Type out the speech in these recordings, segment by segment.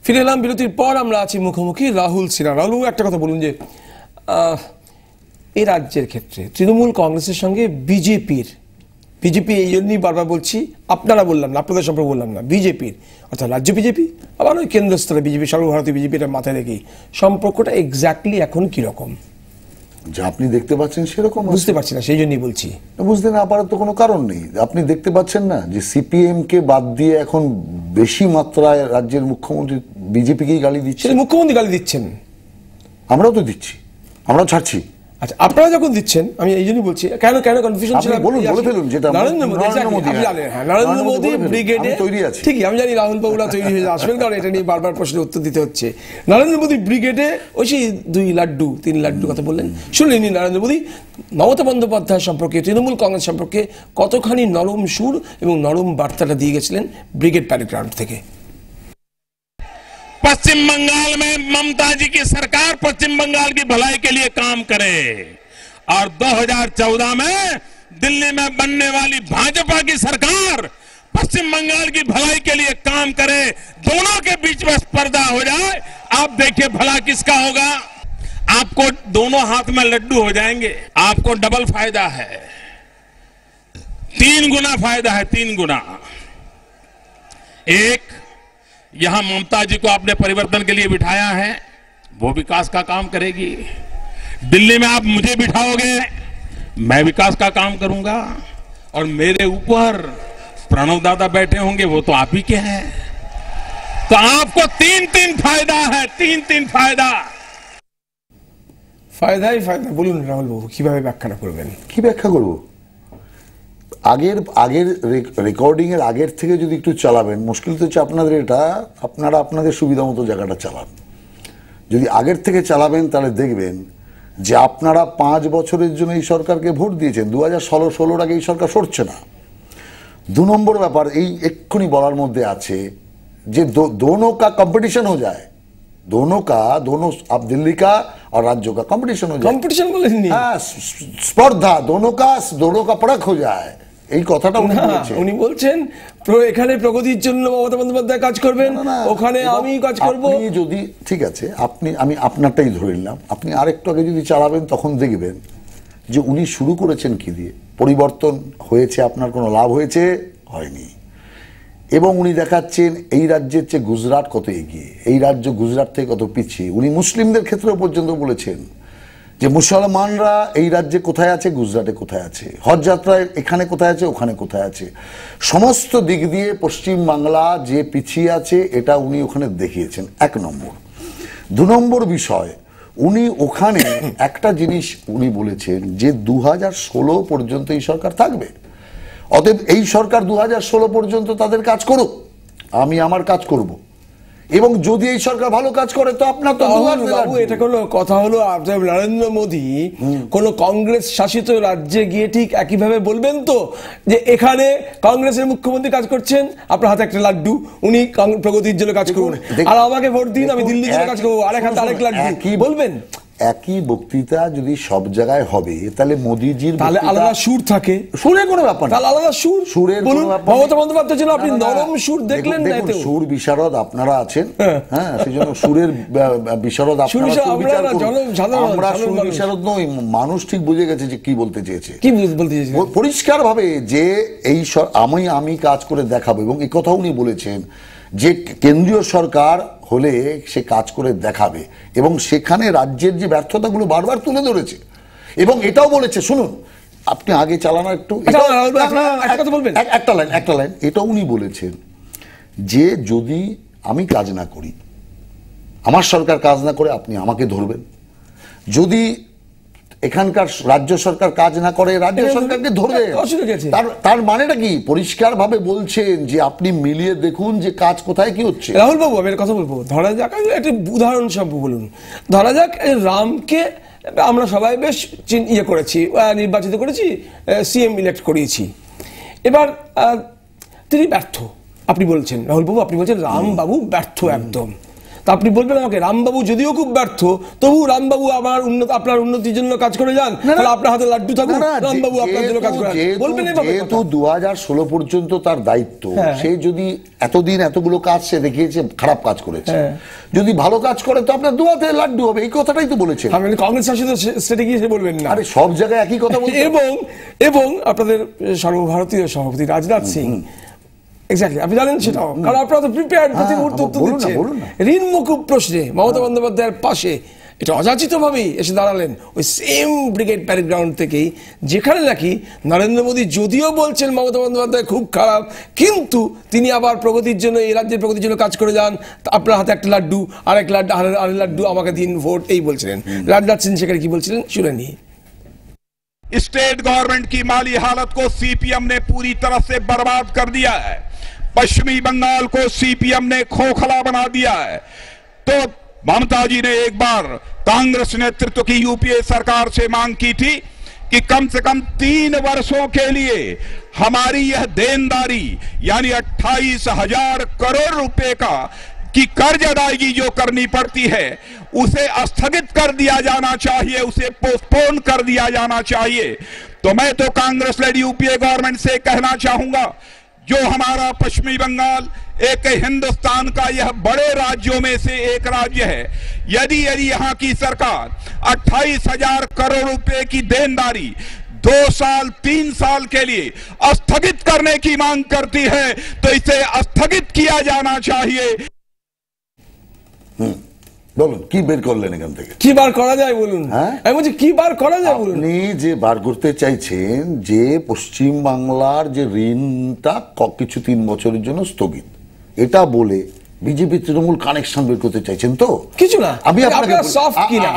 ফিরে এলাম বিরতির পর। আমরা আছি মুখোমুখি রাহুল সিনহা। রাহুল, একটা কথা বলুন যে এই রাজ্যের ক্ষেত্রে তৃণমূল কংগ্রেসের সঙ্গে বিজেপি এই জন্যই বারবার বলছি, আপনারা বললাম না, আপনাদের সম্পর্কে বললাম না, বিজেপির অর্থাৎ রাজ্য বিজেপি আবার ওই কেন্দ্রস্থলে বিজেপি, সর্বভারতীয় বিজেপিটা মাথায় রেখেই সম্পর্কটা এক্স্যাক্টলি এখন কিরকম যা আপনি দেখতে পাচ্ছেন সেরকম বুঝতে পারছি না, সেই জন্যই বলছি। বুঝতে না পারার তো কোনো কারণ নেই। আপনি দেখতে পাচ্ছেন না যে সিপিএম কে বাদ দিয়ে এখন বেশি মাত্রায় রাজ্যের মুখ্যমন্ত্রী বিজেপিকেই গালি দিচ্ছে। মুখ্যমন্ত্রী গালি দিচ্ছেন, আমরাও তো দিচ্ছি, আমরাও ছাড়ছি। আচ্ছা, আপনারা যখন দিচ্ছেন, আমি এই জন্যই বলছি, কেন কনফিউশন ছিল বলে ফেলুন। যেটা নরেন্দ্র মোদী ব্রিগেডে তৈরি আছে, ঠিকই আমি জানি রাহুল বাবুরা তৈরি হয়ে আসবেন, কারণ এটা নিয়ে বারবার প্রশ্নের উত্তর দিতে হচ্ছে। নরেন্দ্র মোদী ব্রিগেডে ওই সেই 2 লাড্ডু 3 লাড্ডু কথা বললেন, শুনলেনি নরেন্দ্র মোদী মমতা বন্দ্যোপাধ্যায় সম্পর্কে, তৃণমূল কংগ্রেস সম্পর্কে কতখানি নরম সুর এবং নরম বার্তাটা দিয়ে গেছিলেন ব্রিগেড প্যারেড গ্রাউন্ড থেকে। पश्चिम बंगाल में ममता जी की सरकार पश्चिम बंगाल की भलाई के लिए काम करे और 2014 में दिल्ली में बनने वाली भाजपा की सरकार पश्चिम बंगाल की भलाई के लिए काम करे, दोनों के बीच में स्पर्धा हो जाए। आप देखिए भला किसका होगा। आपको दोनों हाथ में लड्डू हो जाएंगे, आपको डबल फायदा है, 3 गुना फायदा है, 3 गुना। एक, यहां ममता जी को आपने परिवर्तन के लिए बिठाया है, वो विकास का काम करेगी। दिल्ली में आप मुझे बिठाओगे, मैं विकास का काम करूंगा, और मेरे ऊपर प्रणव दादा बैठे होंगे, वो तो आप ही के हैं। तो आपको 3-3 फायदा है, 3-3 फायदा। ফায়দাই ফায়দা। বলুন রাহুল বাবু, কিভাবে ব্যাখ্যাটা করবেন? কি ব্যাখ্যা করব? আগের রেকর্ডিং এর আগের থেকে যদি একটু চালাবেন, মুশকিল তো হচ্ছে আপনাদের এটা, আপনারা আপনাদের সুবিধা মতো জায়গাটা চালান। যদি আগের থেকে চালাবেন তাহলে দেখবেন যে আপনারা 5 বছরের জন্য এই সরকারকে ভোট দিয়েছেন। 2016 আগে এই সরকার সরছে না। 2 নম্বর ব্যাপার, এই এক্ষুনি বলার মধ্যে আছে যে दोनों का कंपटीशन हो जाए, दोनों आप दिल्ली का और राज्यों का कंपटीशन हो जाए। कंपटीशन बोलेননি, हाँ, स्पर्धा दोनों का परख हो जाए, এই কথাটা উনি বলেছেন। উনি বলছেন এখানে প্রগতির জন্য মমতা বন্দ্যোপাধ্যায় কাজ করবেন, ওখানে আমি কাজ করব। আপনি যদি, ঠিক আছে, আমি আপনারটাই ধরে নিলাম, আপনি আরেকটু আগে যদি চালাবেন তখন দেখবেন যে উনি শুরু করেছেন কি দিয়ে। পরিবর্তন হয়েছে, আপনার কোনো লাভ হয়েছে? হয়নি। এবং উনি দেখাচ্ছেন এই রাজ্যের চেয়ে গুজরাট কত এগিয়ে, এই রাজ্য গুজরাট থেকে কত পিছিয়ে। উনি মুসলিমদের ক্ষেত্রেও পর্যন্ত বলেছেন যে মুসলমানরা এই রাজ্যে কোথায় আছে, গুজরাটে কোথায় আছে, হজ যাত্রায় এখানে কোথায় আছে, ওখানে কোথায় আছে। সমস্ত দিক দিয়ে পশ্চিম বাংলা যে পিছিয়ে আছে এটা উনি ওখানে দেখিয়েছেন, 1 নম্বর। 2 নম্বর বিষয়, উনি ওখানে একটা জিনিস উনি বলেছেন যে 2016 পর্যন্ত এই সরকার থাকবে। অতএব এই সরকার 2016 পর্যন্ত তাদের কাজ করুক, আমি আমার কাজ করব। এবং যদি এই সরকার ভালো কাজ করে তো আপনার তো বাবু, এটা কোনো কথা হলো? নরেন্দ্র মোদী কোন কংগ্রেস শাসিত রাজ্যে গিয়ে ঠিক একইভাবে বলবেন তো যে এখানে কংগ্রেসের মুখ্যমন্ত্রী কাজ করছেন, আপনার হাতে একটা লাড্ডু, উনি প্রগতির জন্য কাজ করুন, আর আমাকে ভোট দিন, আমি দিল্লির জন্য কাজ করবো, আরেক হাতে আরেক লাড্ডু, কি বলবেন? একই বক্তৃতা যদি সব জায়গায় হবে তাহলে মোদিজির তাহলে আলাদা সুর থাকে, সুরের কোনো ব্যাপার না, তাহলে আলাদা সুর, সুরের কোনো ব্যাপার। মমতা বন্দ্যোপাধ্যায়ের জন্য আপনি নরম সুর দেখলেন না? এতে সুর বিশারদ আপনারা আছেন, হ্যাঁ, সেজন্য সুরের বিশারদ আপনারা, আমরা সুর বিশারদ নই। মানুষ ঠিক বুঝে গেছে যে কি বলতে চেয়েছে, কি বলতে চেয়েছে পরিষ্কার ভাবে, যে এই আমি কাজ করে দেখাবো। এবং এই কথা উনি বলেছেন যে কেন্দ্রীয় সরকার হলে সে কাজ করে দেখাবে, এবং সেখানে রাজ্যের যে ব্যর্থতাগুলো বারবার তুলে ধরেছে। এবং এটাও বলেছে, শুনুন, আপনি আগে চালানো একটু, একটা লাইন, এটা উনি বলেছেন যে যদি আমি কাজ না করি, আমার সরকার কাজ না করে, আপনি আমাকে ধরবেন। যদি এখানকার রাজ্য সরকার কাজ না করে, রাজ্য সরকারকে ধরবে। তার মানেটা কি? পরিষ্কার ভাবে বলছেন যে আপনি মিলিয়ে দেখুন যে কাজ কোথায় কি হচ্ছে। রাহুল বাবু, আমি কথা বলবো, ধরা যাক একটা উদাহরণ সব বলুন, ধরা যাক রামকে আমরা সবাই বেশ ইয়ে করেছি, নির্বাচিত করেছি, সিএম ইলেক্ট করিয়েছি, এবার তিনি ব্যর্থ। আপনি বলছেন রাহুল বাবু, আপনি বলছেন রাম বাবু ব্যর্থ একদম, তা আপনি বলবেন আমাকে রামবাবু যদিও খুব ব্যর্থ, তবু রামবাবু আপনার উন্নতির জন্য কাজ করে যান, তাহলে আপনার হাতে লাড্ডু থাকুক, রামবাবু আপনার জন্য কাজ করে বলবেন। যেহেতু 2016 পর্যন্ত তার দায়িত্ব, সে যদি এতদিন এতগুলো কাজ সে দেখিয়েছে, খারাপ কাজ করেছে, যদি ভালো কাজ করে তো আপনার দুয়াতে লাড্ডু হবে, এই কথাটাই তো বলেছেন। আমি কংগ্রেস শাসিত স্টেটে গিয়ে সে বলবেন না, আরে সব জায়গায় একই কথা বলছেন। এবং আপনাদের সর্বভারতীয় সভাপতি রাজনাথ সিং, এক্স্যাক্টলি আপনি জানেন সেটাও, কারণ আপনারা তো প্রিপেয়ার্ড, প্রতি মুহূর্তে উত্তর দিচ্ছেন। ঋণ মুকুব প্রশ্নে মমতা বন্দ্যোপাধ্যায়ের পাশে এটা অযাচিতভাবেই এসে দাঁড়ালেন ওই সেম ব্রিগেড প্যারেড গ্রাউন্ড থেকেই, যেখানে নাকি নরেন্দ্র মোদী যদিও বলছেন মমতা বন্দ্যোপাধ্যায় খুব খারাপ, কিন্তু তিনি আবার প্রগতির জন্য, এই রাজ্যের প্রগতির জন্য কাজ করে যান, আপনার হাতে একটা লাড্ডু, আরেক লাড্ডু আমাকে দিন, ভোট, এই বলছিলেন। রাজনাথ সিং সেখানে কি বলছিলেন শুনে নিয়ে। स्टेट गवर्नमेंट की माली हालत को सीपीएम ने पूरी तरह से बर्बाद कर दिया है। पश्चिमी बंगाल को सीपीएम ने खोखला बना दिया है। तो ममता जी ने एक बार कांग्रेस नेतृत्व की यूपीए सरकार से मांग की थी कि कम से कम 3 वर्षों के लिए हमारी यह देनदारी यानी 28,000 करोड़ रुपए की कर्ज अदायगी जो करनी पड़ती है उसे स्थगित कर दिया जाना चाहिए, उसे पोस्टपोन कर दिया जाना चाहिए। तो मैं तो कांग्रेस लेड यूपीए गवर्नमेंट से कहना चाहूंगा, जो हमारा पश्चिमी बंगाल एक हिंदुस्तान का यह बड़े राज्यों में से एक राज्य है, यदि यहां की सरकार 28,000 करोड़ रुपए की देनदारी 2 साल 3 साल के लिए स्थगित करने की मांग करती है तो इसे स्थगित किया जाना चाहिए। বলুন কি বের করলেন এখান থেকে? কি বার করা যায় বলুন? আমি বলছি কি বার করা যায় বলুন? আপনি যে বার করতে চাইছেন যে পশ্চিম বাংলার যে ঋণটা কিছু 3 বছরের জন্য স্থগিত, এটা বলে বিজেপি তৃণমূল কানেকশন বের করতে চাইছেন তো? কিছু না,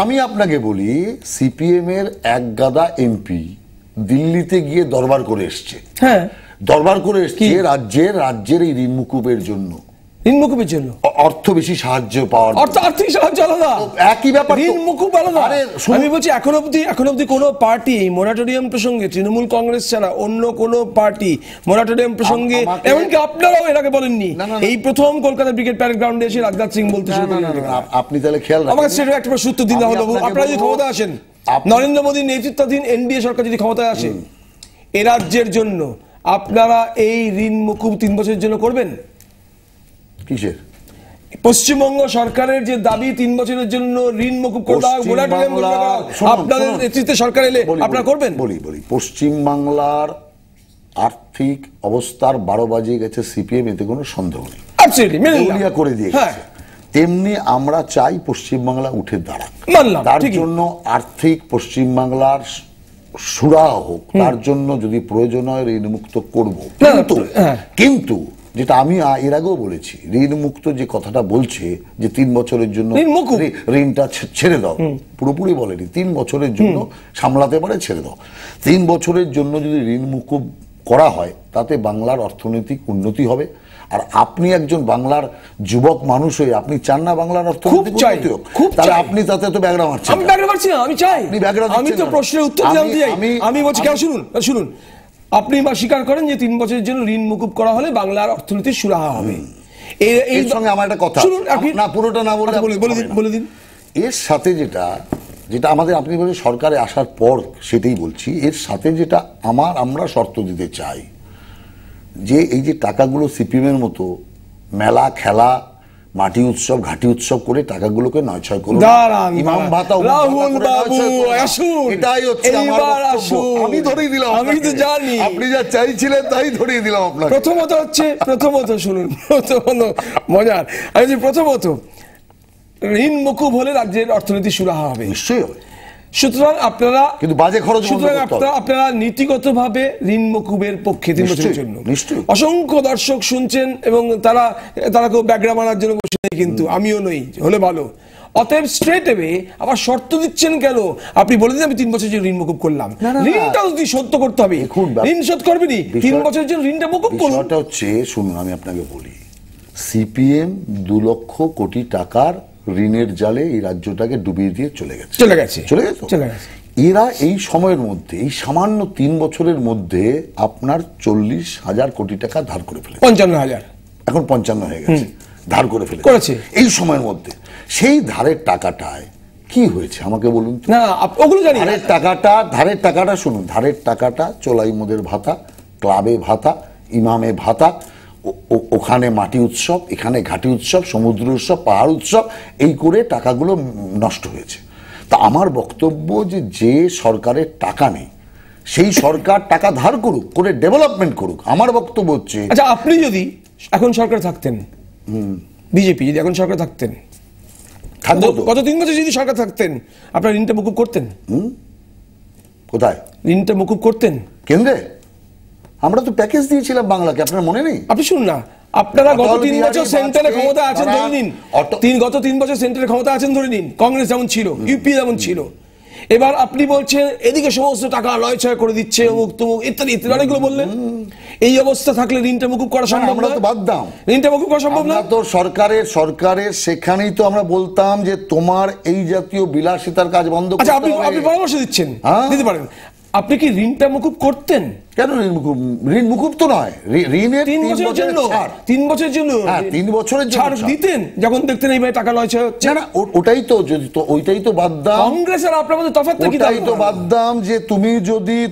আমি আপনাকে বলি, সিপিএম এর এক গাদা এমপি দিল্লিতে গিয়ে দরবার করে এসছে। হ্যাঁ, দরবার করে এসছে রাজ্যের এই ঋণ মুকুবের জন্য, ঋণ মুকুবের জন্য অর্থ বেশি সাহায্য পাওয়ার, আর্থিক সাহায্য আলাদা, একই ব্যাপার, ঋণ মুকুব আলাদা। আমি বলছি এখন অব্দি কোনো পার্টি মোরাটোরিয়াম প্রসঙ্গে, তৃণমূল কংগ্রেস ছাড়া অন্য কোনো পার্টি মোরাটোরিয়াম প্রসঙ্গে, এমনকি আপনারাও এর আগে বলেননি, এই প্রথম কলকাতা ব্রিগেড প্যারেড গ্রাউন্ডে এসে রাজনাথ সিং বলতে শুরু করলেন। আপনি তাহলে খেয়াল রাখেন, আমাকে সেটা একটা প্রশ্ন উত্তর দিন বাবু, আপনারা যদি ক্ষমতা আসেন, নরেন্দ্র মোদীর নেতৃত্বাধীন এনডিএ সরকার যদি ক্ষমতায় আসে, এ রাজ্যের জন্য আপনারা এই ঋণ মুকুব 3 বছরের জন্য করবেন? কিসের? পশ্চিমবঙ্গ সরকারের যে দাবি 3 বছরের জন্য ঋণ মুকুব করে দাও, আপনাদের নেতৃত্বে সরকার এলে আপনারা করবেন? বলি পশ্চিম বাংলার আর্থিক অবস্থার 12 বাজিয়ে গেছে সিপিএম, এতে কোনো সন্দেহ নেই, করে দিয়ে তেমনি আমরা চাই পশ্চিমবাংলা উঠে দাঁড়াক, তার জন্য আর্থিক পশ্চিমবাংলার সুরাহা হোক, তার জন্য যদি প্রয়োজন হয় ঋণ মুক্ত করব। কিন্তু যেটা আমি এর আগেও বলেছি, ঋণ মুক্ত যে কথাটা বলছে যে 3 বছরের জন্য ঋণটা ছেড়ে দাও, পুরোপুরি বলেনি, 3 বছরের জন্য সামলাতে পারে ছেড়ে দাও। 3 বছরের জন্য যদি ঋণ মুকুব করা হয় তাতে বাংলার অর্থনৈতিক উন্নতি হবে। আর আপনি একজন বাংলার যুবক মানুষ হয়ে আপনি চান না বাংলার অর্থনৈতিক উন্নতি হোক, তাহলে আপনি তাতে তো ব্যাগরা মারছেন। আমি ব্যাগরা মারছি না, আমি চাই, আমি তো প্রশ্নের উত্তর জানতে চাই। আমি বলছি কেন, শুনুন, আপনি বা স্বীকার করেন যে 3 বছরের জন্য ঋণ মুকুব করা হলে বাংলার অর্থনীতির সুরাহা হবে। এর সঙ্গে আমার একটা কথা, না পুরোটা না বলে দিন। এর সাথে যেটা আমাদের, আপনি বলেন সরকারে আসার পর, সেটাই বলছি, এর সাথে যেটা আমরা শর্ত দিতে চাই যে এই যে টাকাগুলো সিপিএম এর মতো মেলা খেলা মাটি উৎসব ঘাটি উৎসব করে টাকাগুলোকে 9-6 করুন, ইমাম ভাতা, রাহুল বাবু আসুন, এটাই হচ্ছে আমার বক্তব্য। আমি ধরেই দিলাম, আমি তো জানি আপনি যা চাইছিলেন তাই ধরিয়ে দিলাম আপনাকে। প্রথমত শুনুন, মজার, আমি যে প্রথমত ঋণ মুকুব হলে রাজ্যের অর্থনীতি সুরাহা হবে, নিশ্চয়ই হবে। সুতরাং আপনারা কিন্তু বাজে খরচ, আপনারা নীতিগতভাবে ঋণ মুকুবের পক্ষে 3 বছরের জন্য। অসংখ্য দর্শক শুনছেন এবং তারা কেউ ব্যাগরা মারার জন্য বসে নেই, কিন্তু আমিও নই, হলে ভালো। অতএব স্ট্রেট এবে আবার শর্ত দিচ্ছেন কেন? আপনি বলে দিন আমি 3 বছরের জন্য ঋণ মুকুব করলাম, ঋণটাও যদি শোধ করতে হবে, ঋণ শোধ করবেনি, 3 বছরের জন্য ঋণটা মুকুব করুন। বিষয়টা হচ্ছে, শুনুন আমি আপনাকে বলি, সিপিএম 2 লক্ষ কোটি টাকার ঋণের জালে এই রাজ্যটাকে ডুবিয়ে দিয়ে চলে গেছে। এরা এই সময়ের মধ্যে, এই সামান্য 3 বছরের মধ্যে আপনার 40,000 কোটি টাকা ধার করে ফেলেছে। 55,000, এখন 55 হয়ে গেছে। ধার করে করেছে। এই সময়ের মধ্যে সেই ধারের টাকাটায় কি হয়েছে আমাকে বলুন তো। না ওগুলো জানি। ধারের টাকাটা শুনুন, ধারের টাকাটা চোলাই মোদের ভাতা, ক্লাবে ভাতা, ইমামে ভাতা, ওখানে মাটি উৎসব, এখানে ঘাটি উৎসব, সমুদ্র উৎসব, পাহাড় উৎসব, এই করে টাকাগুলো নষ্ট হয়েছে। তা আমার বক্তব্য যে সরকারের টাকা নেই সেই সরকার টাকা ধার করুক, করে ডেভেলপমেন্ট করুক। আমার বক্তব্য হচ্ছে, আচ্ছা আপনি যদি এখন সরকার থাকতেন, বিজেপি যদি এখন সরকার থাকতেন, গত 3 বছর যদি সরকার থাকতেন, আপনার ঋণটা মকুব করতেন? কোথায় ঋণটা মকুব করতেন? কেন্দ্রে আমরা তো প্যাকেজ দিয়েছিলাম বাংলাকে, আপনার মনে নেই? আপনি শুনুন না, আপনারা গত 3 বছর সেন্টারে ক্ষমতা আছেন ধরে নিন, গত 3 বছর সেন্টারে ক্ষমতা আছেন ধরে নিন, কংগ্রেস যেমন ছিল, ইউপি যেমন ছিল, এবার আপনি বলছেন এদিকে সমস্ত টাকা লয়ছয় করে দিচ্ছে, অমুক তমুক ইত্যাদি ইত্যাদি অনেকগুলো বললেন। এই অবস্থা থাকলে ঋণটা মকুব করা সম্ভব না? বাদ দাও, ঋণটা মকুব করা সম্ভব না তো সরকারের সেখানেই তো আমরা বলতাম যে তোমার এই জাতীয় বিলাসিতার কাজ বন্ধ করতে আচ্ছা হবে। আপনি পরামর্শ দিচ্ছেন, দিতে পারেন। আপনি কি ঋণটা মকুব করতেন? কেন ঋণ মুকুব তো নয়, ঋণের 3 বছরের জন্য, 3 বছরের জন্য, হ্যাঁ 3 বছরের জন্য ছাড় দিতেন যখন দেখতেন এইভাবে টাকা লয়ছয় হচ্ছে। না ওটাই তো, যদি তো ওইটাই তো বাদ দাম। কংগ্রেস আর আপনার মধ্যে তফাৎটা কি? ওটাই তো বাদ দাম যে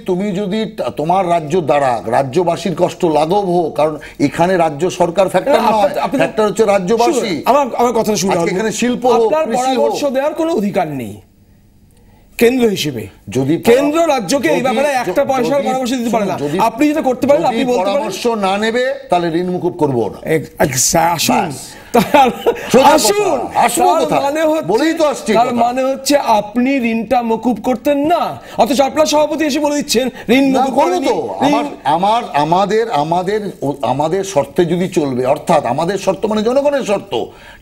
তুমি যদি তোমার রাজ্য দ্বারা রাজ্যবাসীর কষ্ট লাঘব হোক, কারণ এখানে রাজ্য সরকার ফ্যাক্টর নয়, ফ্যাক্টর হচ্ছে রাজ্যবাসী। আমার কথা শুনুন, এখানে শিল্প হোক, আপনার পরামর্শ দেওয়ার কোনো অধিকার নেই কেন্দ্র হিসেবে। যদি কেন্দ্র রাজ্যকে এই ব্যাপারে একটা পয়সার পরামর্শ দিতে পারে না, আপনি যেটা করতে পারেন আপনি বলতে পারেন পরামর্শ না নেবে তাহলে ঋণ মুকুব করবো না। মানে হচ্ছে আপনি ঋণটা মকুব করতেন না, অথচ আপনার সভাপতি এসে বলে দিচ্ছেন ঋণ মকুব করবো তো। আমাদের শর্তে যদি চলবে, অর্থাৎ আমাদের শর্ত মানে জনগণের শর্ত,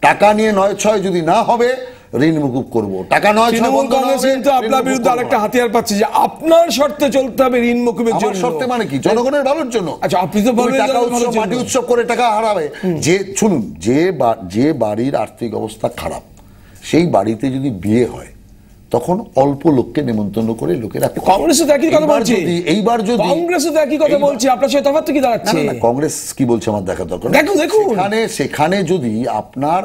টাকা নিয়ে 9-6 যদি না হবে ঋণ মুকুব করবো, টাকা 9-6 বন্ধ না হবে। কিন্তু আপনার বিরুদ্ধে আরেকটা হাতিয়ার পাচ্ছে যে আপনার শর্তে চলতে হবে ঋণ মুকুবের জন্য। আমার শর্তে মানে কি? জনগণের ভালোর জন্য। আচ্ছা আপনি তো বলবেন টাকা উৎসব, মাটি উৎসব করে টাকা হারাবে। যে শুনুন, যে বাড়ির আর্থিক অবস্থা খারাপ সেই বাড়িতে যদি বিয়ে হয় তখন অল্প লোককে নেমন্তন্ন করে লোকেরা। কংগ্রেসও তো একই কথা বলছে, এইবার যদি কংগ্রেসও তো একই কথা বলছে, আপনার সাথে তফাৎ কি দাঁড়াচ্ছে? কংগ্রেস কি বলছে আমার দেখা দরকার। দেখুন সেখানে যদি আপনার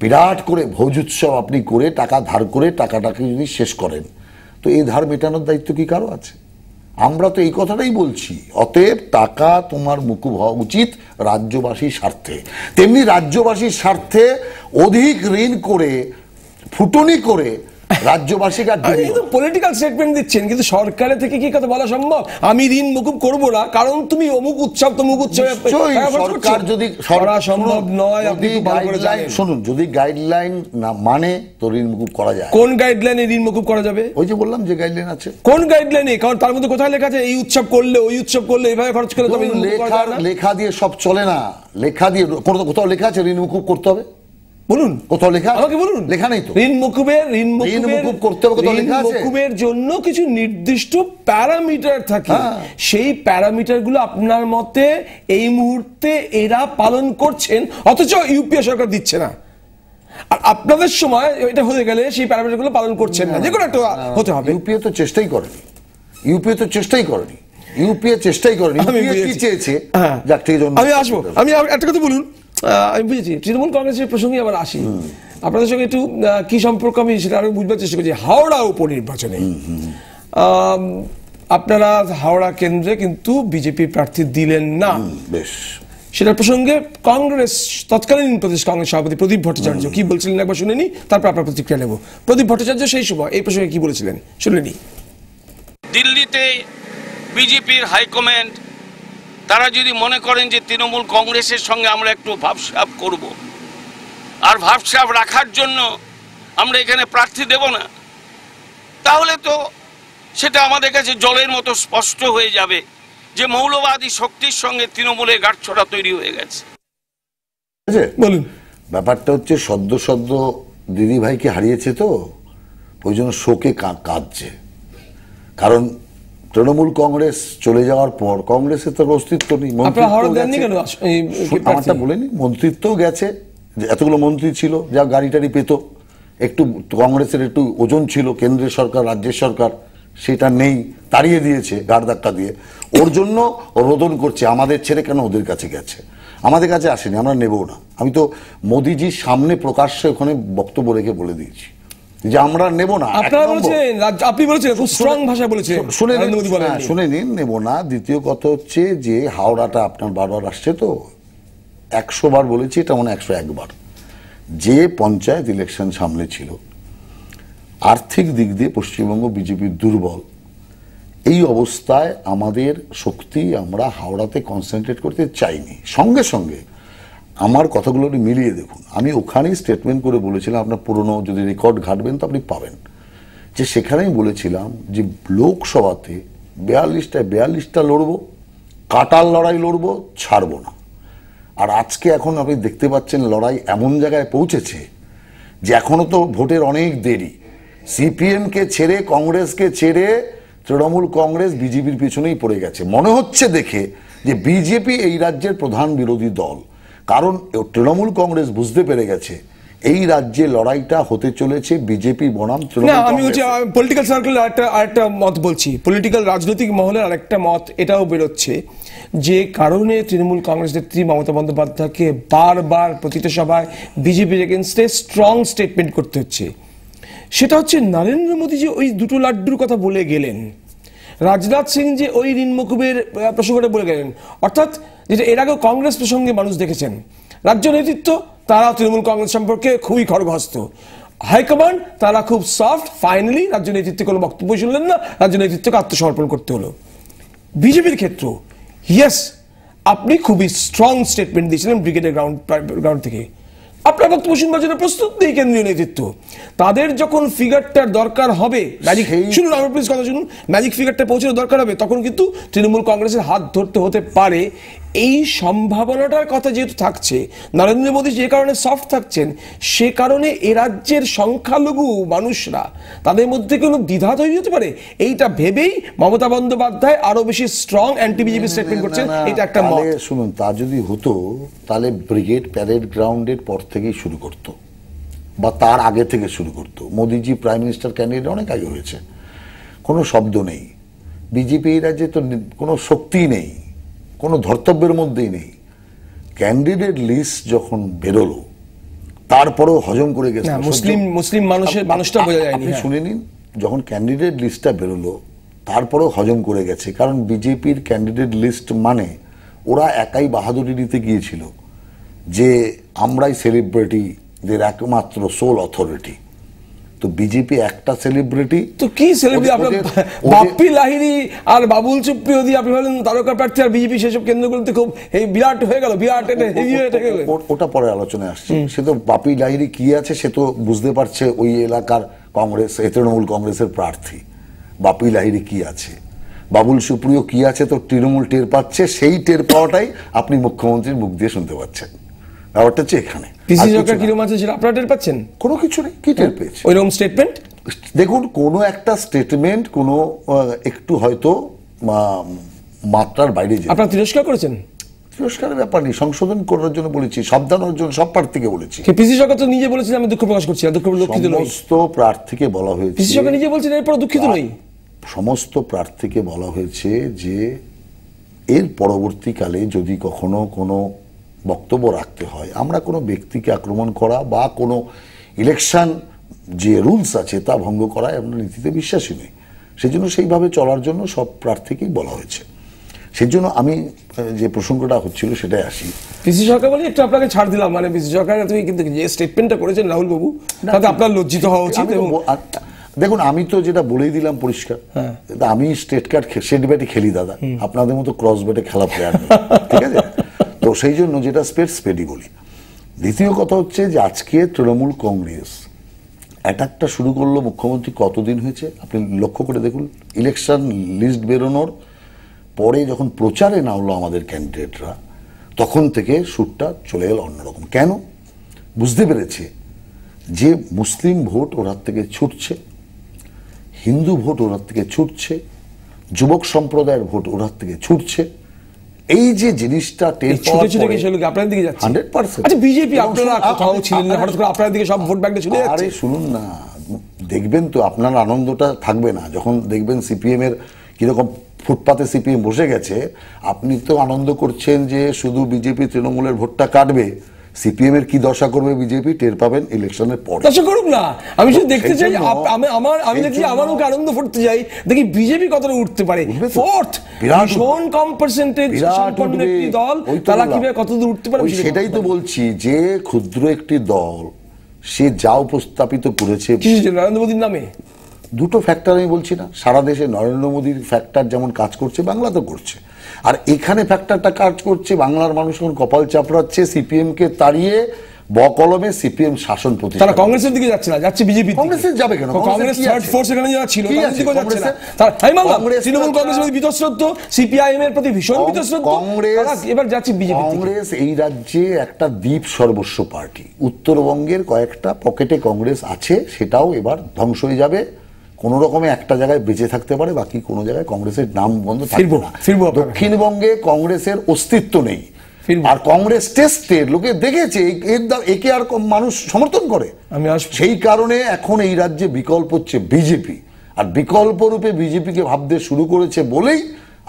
বিরাট করে ভোজ উৎসব আপনি করে টাকা ধার করে টাকাটাকে যদি শেষ করেন, তো এই ধার মেটানোর দায়িত্ব কি কারো আছে? আমরা তো এই কথাটাই বলছি। অতএব টাকা তোমার মুকুব হওয়া উচিত রাজ্যবাসীর স্বার্থে। তেমনি রাজ্যবাসীর স্বার্থে অধিক ঋণ করে, ফুটনি করে রাজ্যবাসীকে পলিটিক্যাল স্টেটমেন্ট দিচ্ছেন, কিন্তু সরকারের থেকে কি কথা বলা সম্ভব? আমি ঋণ মুকুব করবো না কারণ তুমি অমুক উৎসব তমুক উৎসবে। সরকার যদি সম্ভব নয়, শুনুন, যদি গাইডলাইন না মানে তো ঋণ মুকুব করা যায়। কোন গাইডলাইনে ঋণ মুকুব করা যাবে? ওই যে বললাম যে গাইডলাইন আছে। কোন গাইডলাইনে? কারণ তার মধ্যে কোথায় লেখা আছে এই উৎসব করলে ওই উৎসব করলে এইভাবে খরচ করে তবে লেখা দিয়ে সব চলে না। লেখা দিয়ে কোথাও লেখা আছে ঋণ মুকুব করতে হবে? বলুন কোথাও লেখা? আমাকে বলুন। লেখা নেই তো। ঋণ মুকুবের করতে হবে, কোথাও লেখা আছে? মুকুবের জন্য কিছু নির্দিষ্ট প্যারামিটার থাকে, সেই প্যারামিটারগুলো আপনার মতে এই মুহূর্তে এরা পালন করছেন, অথচ ইউপিএ সরকার দিচ্ছে না। আর আপনাদের সময় এটা হয়ে গেলে সেই প্যারামিটারগুলো পালন করছেন না, যে কোনো একটা হতে হবে। ইউপিএ তো চেষ্টাই করেনি। ইউপিএ চেষ্টাই করেনি। কি চেয়েছে? আমি আসবো, আমি একটা কথা বলুন, আমি বুঝেছি তৃণমূল কংগ্রেসের প্রসঙ্গে আবার আসি। আপনাদের সঙ্গে একটু কি সম্পর্ক আমি সেটা আরো বুঝবার চেষ্টা করছি। হাওড়া উপনির্বাচনে আপনারা হাওড়া কেন্দ্রে কিন্তু বিজেপি প্রার্থী দিলেন না, বেশ সেটার প্রসঙ্গে কংগ্রেস তৎকালীন প্রদেশ কংগ্রেস সভাপতি প্রদীপ ভট্টাচার্য কি বলছিলেন একবার শুনে নি, তারপর আপনার প্রতিক্রিয়া নেব। প্রদীপ ভট্টাচার্য সেই সময় এই প্রসঙ্গে কি বলেছিলেন শুনে নি। দিল্লিতে বিজেপির হাইকমান্ড তারা যদি মনে করেন যে তৃণমূল কংগ্রেসের সঙ্গে আমরা একটু ভাবসাব করব, আর ভাবসাব রাখার জন্য আমরা এখানে প্রার্থী দেব না, তাহলে তো সেটা আমাদের কাছে জলের মতো স্পষ্ট হয়ে যাবে যে মৌলবাদী শক্তির সঙ্গে তৃণমূলের গাঁটছড়া তৈরি হয়ে গেছে। বলুন, ব্যাপারটা হচ্ছে সদ্য দিদি ভাইকে হারিয়েছে, তো ওই জন্য শোকে কাঁদছে। কারণ তৃণমূল কংগ্রেস চলে যাওয়ার পর কংগ্রেসের তো অস্তিত্ব নেই। আমারটা বলেনি, মন্ত্রিত্বও গেছে, এতগুলো মন্ত্রী ছিল যা গাড়ি টাড়ি পেত, একটু কংগ্রেসের একটু ওজন ছিল, কেন্দ্রের সরকার রাজ্যের সরকার সেটা নেই, তাড়িয়ে দিয়েছে ঘাড় ধাক্কা দিয়ে। ওর জন্য রোদন করছে আমাদের ছেড়ে কেন ওদের কাছে গেছে। আমাদের কাছে আসেনি, আমরা নেব না। আমি তো মোদিজির সামনে প্রকাশ্যে ওখানে বক্তব্য রেখে বলে দিয়েছি যে আমরা নেব না। আপনারা বলেছেন, আপনি বলেছেন, খুব স্ট্রং ভাষা বলেছেন, শুনে নিন, নেব না। দ্বিতীয় কথা হচ্ছে যে হাওড়াটা আপনার বারবার আসছে, তো 100 বার বলেছি, এটা মানে 101 বার। যে পঞ্চায়েত ইলেকশন সামনে ছিল, আর্থিক দিক দিয়ে পশ্চিমবঙ্গ বিজেপির দুর্বল, এই অবস্থায় আমাদের শক্তি আমরা হাওড়াতে কনসেন্ট্রেট করতে চাইনি। সঙ্গে সঙ্গে আমার কথাগুলো মিলিয়ে দেখুন, আমি ওখানেই স্টেটমেন্ট করে বলেছিলাম, আপনার পুরনো যদি রেকর্ড ঘাটবেন তো আপনি পাবেন, যে সেখানেই বলেছিলাম যে লোকসভাতে 42টা লড়বো, কাটার লড়াই লড়বো, ছাড়বো না। আর আজকে এখন আপনি দেখতে পাচ্ছেন লড়াই এমন জায়গায় পৌঁছেছে যে এখনো তো ভোটের অনেক দেরি। সিপিএমকে ছেড়ে, কংগ্রেসকে ছেড়ে তৃণমূল কংগ্রেস বিজেপির পিছনেই পড়ে গেছে। মনে হচ্ছে দেখে যে বিজেপি এই রাজ্যের প্রধান বিরোধী দল, কারণ তৃণমূল কংগ্রেস বুঝতে পেরে গেছে এই রাজ্যে লড়াইটা হতে চলেছে বিজেপি বনাম তৃণমূল। আমি বলছি পলিটিক্যাল সার্কেল আরেকটা মত বলছি, পলিটিক্যাল রাজনৈতিক মহলের আরেকটা মত এটাও বেরোচ্ছে, যে কারণে তৃণমূল কংগ্রেস নেত্রী মমতা বন্দ্যোপাধ্যায়কে বারবার প্রতিটা সভায় বিজেপির এগেনস্টে স্ট্রং স্টেটমেন্ট করতে হচ্ছে, সেটা হচ্ছে নরেন্দ্র মোদী যে ওই দুটো লাড্ডুর কথা বলে গেলেন, রাজনাথ সিং যে ওই ঋণ মকুবের প্রসঙ্গটা বলে গেলেন, অর্থাৎ যেটা এর আগেও কংগ্রেস প্রসঙ্গে মানুষ দেখেছেন, রাজ্য নেতৃত্ব তারা তৃণমূল কংগ্রেস সম্পর্কে খুবই খড়গহস্ত, হাইকমান্ড তারা খুব সফট, ফাইনালি রাজ্য নেতৃত্বে কোনো বক্তব্য শুনলেন না, রাজ্য নেতৃত্বকে আত্মসমর্পণ করতে হলো। বিজেপির ক্ষেত্র ইয়েস, আপনি খুবই স্ট্রং স্টেটমেন্ট দিয়েছিলেন ব্রিগেডের গ্রাউন্ড থেকে, আপনার বক্তব্য শুনবার জন্য প্রস্তুত নেই কেন্দ্রীয় নেতৃত্ব। তাদের যখন ফিগারটার দরকার হবে, ম্যাজিক শুনুন আমার প্লিজ কথা শুনুন, ম্যাজিক ফিগারটা পৌঁছানোর দরকার হবে, তখন কিন্তু তৃণমূল কংগ্রেসের হাত ধরতে হতে পারে। এই সম্ভাবনাটার কথা যেহেতু থাকছে, নরেন্দ্র মোদী যে কারণে সফট থাকছেন, সে কারণে এ রাজ্যের সংখ্যালঘু মানুষরা তাদের মধ্যে কোনো দ্বিধা তৈরি হতে পারে, এইটা ভেবেই মমতা বন্দ্যোপাধ্যায় আরো বেশি স্ট্রং অ্যান্টি বিজেপি স্টেটমেন্ট করছেন, এটা একটা মত। শুনুন, তা যদি হতো তাহলে ব্রিগেড প্যারেড গ্রাউন্ডের পর থেকেই শুরু করতো, বা তার আগে থেকে শুরু করতো। মোদিজি প্রাইম মিনিস্টার ক্যান্ডিডেট অনেক আগে হয়েছে, কোনো শব্দ নেই। বিজেপি এই রাজ্যে তো কোনো শক্তি নেই, কোনো ধর্তব্যের মধ্যেই নেই। ক্যান্ডিডেট লিস্ট যখন বেরোলো তারপরেও হজম করে গেছে মুসলিম মানুষটা বোঝা যায়নি। আপনি শুনে নিন, যখন ক্যান্ডিডেট লিস্টটা বেরোলো তারপরেও হজম করে গেছে, কারণ বিজেপির ক্যান্ডিডেট লিস্ট মানে ওরা একাই বাহাদুরি নিতে গিয়েছিল যে আমরাই সেলিব্রিটিদের একমাত্র সোল অথরিটি। তো বিজেপি একটা সেলিব্রিটি, তো কি সেলিব্রিটি? আপনার বাপ্পি লাহিড়ী আর বাবুল সুপ্রিয় দিয়ে আপনি বলেন তারকা প্রার্থী, আর বিজেপি সেসব কেন্দ্রগুলোতে খুব বিরাট হয়ে গেল, বিরাট হেভি হয়ে গেল। ওটা পরে আলোচনায় আসছে। সে তো বাপ্পি লাহিড়ী কি আছে সে তো বুঝতে পারছে, ওই এলাকার কংগ্রেস তৃণমূল কংগ্রেসের প্রার্থী। বাপ্পি লাহিড়ী কি আছে, বাবুল সুপ্রিয় কি আছে, তো তৃণমূল টের পাচ্ছে। সেই টের পাওয়াটাই আপনি মুখ্যমন্ত্রীর মুখ দিয়ে শুনতে পাচ্ছেন। ব্যাপারটা হচ্ছে এখানে পিসি সরকার কিরকম আছে সেটা আপনারা টের পাচ্ছেন? কোনো কিছু নেই, কি টের পেয়েছে? ওইরকম স্টেটমেন্ট দেখুন, কোনো একটা স্টেটমেন্ট কোনো একটু হয়তো মাত্রার বাইরে যায়। আপনারা তিরস্কার করেছেন? তিরস্কারের ব্যাপার নেই, সংশোধন করার জন্য বলেছি, সাবধানের জন্য সব প্রার্থীকে বলেছি। পিসি সরকার তো নিজে বলেছেন আমি দুঃখ প্রকাশ করছি, দুঃখিত নই। সমস্ত প্রার্থীকে বলা হয়েছে, পিসি সরকার নিজে বলছেন এরপর দুঃখিত নই। সমস্ত প্রার্থীকে বলা হয়েছে যে এর পরবর্তীকালে যদি কখনো কোনো বক্তব্য রাখতে হয়, আমরা কোনো ব্যক্তিকে আক্রমণ করা বা কোনো ইলেকশন যে রুলস আছে তা ভঙ্গ করায় আমরা নীতিতে বিশ্বাসী নই। সেজন্য সেইভাবে চলার জন্য সব প্রার্থীকেই বলা হয়েছে। সেজন্য আমি যে প্রসঙ্গটা হচ্ছিল সেটাই আসি। পিসি সরকার বলে একটু আপনাকে ছাড় দিলাম, মানে পিসি সরকার তুমি কিন্তু যে স্টেটমেন্টটা করেছেন রাহুল বাবু, তাতে আপনার লজ্জিত হওয়া উচিত। দেখুন, আমি তো যেটা বলেই দিলাম পরিষ্কার, আমি স্টেট কার্ড সেট ব্যাটে খেলি দাদা, আপনাদের মতো ক্রস ব্যাটে খেলা প্লেয়ার, ঠিক আছে? তো সেই জন্য যেটা স্পেডই বলি। দ্বিতীয় কথা হচ্ছে যে আজকে তৃণমূল কংগ্রেস অ্যাটাকটা শুরু করলো, মুখ্যমন্ত্রী কতদিন হয়েছে আপনি লক্ষ্য করে দেখুন। ইলেকশন লিস্ট বেরোনোর পরে যখন প্রচারে নামলো আমাদের ক্যান্ডিডেটরা, তখন থেকে সুরটা চলে গেল অন্যরকম। কেন? বুঝতে পেরেছে যে মুসলিম ভোট ওর হাত থেকে ছুটছে, হিন্দু ভোট ওর হাত থেকে ছুটছে, যুবক সম্প্রদায়ের ভোট ওর হাত থেকে ছুটছে। এই যে জিনিসটা টের পাওয়ার পরে 100%। আচ্ছা, বিজেপি আপনারা কোথাও ছিলেন না, হঠাৎ করে আপনাদের দিকে সব ভোট ব্যাংকে চলে যাচ্ছে। আরে শুনুন না, দেখবেন তো আপনার আনন্দটা থাকবে না যখন দেখবেন সিপিএম এর কিরকম ফুটপাতে সিপিএম বসে গেছে, আপনি তো আনন্দ করছেন যে শুধু বিজেপি তৃণমূলের ভোটটা কাটবে, সিপিএম এর কি দশা করবে বিজেপি টের পাবেন ইলেকশনের পরে। দশা করুক না, আমি শুধু দেখতে চাই, সেই জন্য- আমি দেখছি আমার মুখে আনন্দ ফুটতে যাই, দেখি বিজেপি কতটা উঠতে পারে। উঠবে তো। ফোর্থ বিরাট ভীষণ কম পার্সেন্টেজ সম্পন্ন উঠবে। একটি দল, ওই তো তারা বললাম। কিভাবে কতদূর উঠতে পারে ওই সেটাই তো বলছি যে ক্ষুদ্র একটি দল সে যা উপস্থাপিত করেছে, কিসের জন্য? নরেন্দ্র মোদীর নামে। দুটো ফ্যাক্টর আমি বলছি না, সারা দেশে নরেন্দ্র মোদীর ফ্যাক্টর যেমন কাজ করছে বাংলাতেও করছে, আর এখানে ফ্যাক্টরটা কাজ করছে, বাংলার মানুষ এখন কপাল চাপড়াচ্ছে, সিপিএম কে তাড়িয়ে বকলমে সিপিএম শাসন প্রতিষ্ঠা। তারা কংগ্রেসের দিকে যাচ্ছে না, যাচ্ছে বিজেপি। কংগ্রেসের যাবে কেন? কংগ্রেস থার্ড ফোর্স এখানে যারা ছিল কি তাদের আছে? দিকেও যাচ্ছে না। কংগ্রেসের- তারা আমি মানলাম কংগ্রেস- তৃণমূল কংগ্রেসের প্রতি বীতশ্রদ্ধ, সিপিআইএম এর প্রতি ভীষণ বীতশ্রদ্ধ, কংগ্রেস তারা এবার যাচ্ছে বিজেপি। কংগ্রেস এই রাজ্যে একটা দ্বীপ সর্বস্ব পার্টি। উত্তরবঙ্গের কয়েকটা পকেটে কংগ্রেস আছে, সেটাও এবার ধ্বংস হয়ে যাবে। কোন রকমে একটা জায়গায় বেঁচে থাকতে পারে, বাকি কোন জায়গায় কংগ্রেসের নাম বন্ধ থাকবে না। ফিরবো আপনার। দক্ষিণবঙ্গে কংগ্রেসের অস্তিত্ব নেই, ফিরবো। আর কংগ্রেস টেস্টের লোকে দেখেছে একে আর মানুষ সমর্থন করে। আমি আসবো। সেই কারণে এখন এই রাজ্যে বিকল্প হচ্ছে বিজেপি, আর বিকল্প রূপে বিজেপিকে ভাবতে শুরু করেছে বলেই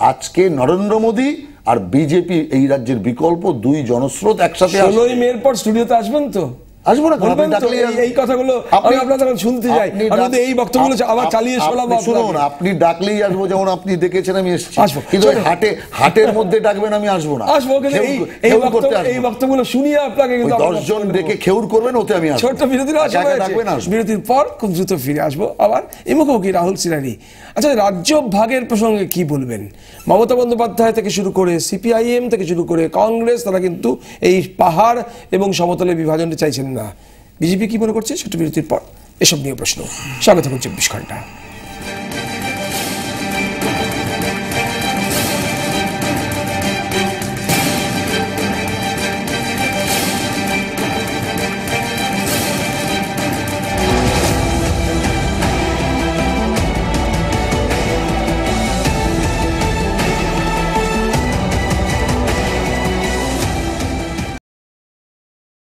আজকে নরেন্দ্র মোদী আর বিজেপি এই রাজ্যের বিকল্প, দুই জনস্রোত একসাথে 16ই মের পর স্টুডিওতে আসবেন তো? আসবো না, বলবেন তো ডাকলেই আসবো। এই কথাগুলো আমি আপনার যখন শুনতে যাই, আপনি আমি যদি এই বক্তব্যগুলো আবার চালিয়ে শোনাবো শুনুন, আপনাকে। আপনি ডাকলেই আসবো, যেমন আপনি দেখেছেন আমি এসেছি, আসবো। কিন্তু ওই হাটের মধ্যে ডাকবেন আমি আসবো না, আসবো, কিন্তু এই বক্তব্যগুলো শুনিয়ে আপনাকে কিন্তু 10 জন ডেকে খেউর করবেন, ওতে আমি আসবো। ছোট্ট বিরতির একা একা ডাকবেন, আসবো। বিরতির পর খুব দ্রুত ফিরে আসবো আবার এই মুখোমুখি রাহুল সিনারি। আচ্ছা, রাজ্য ভাগের প্রসঙ্গে কি বলবেন? মমতা বন্দ্যোপাধ্যায় থেকে শুরু করে সিপিআইএম থেকে শুরু করে কংগ্রেস, তারা কিন্তু এই পাহাড় এবং সমতলের বিভাজনটা চাইছেন না। বিজেপি কি মনে করছে? ছোট্ট বিরতির পর এসব নিয়ে প্রশ্ন। স্বাগত করছি 24 ঘন্টা।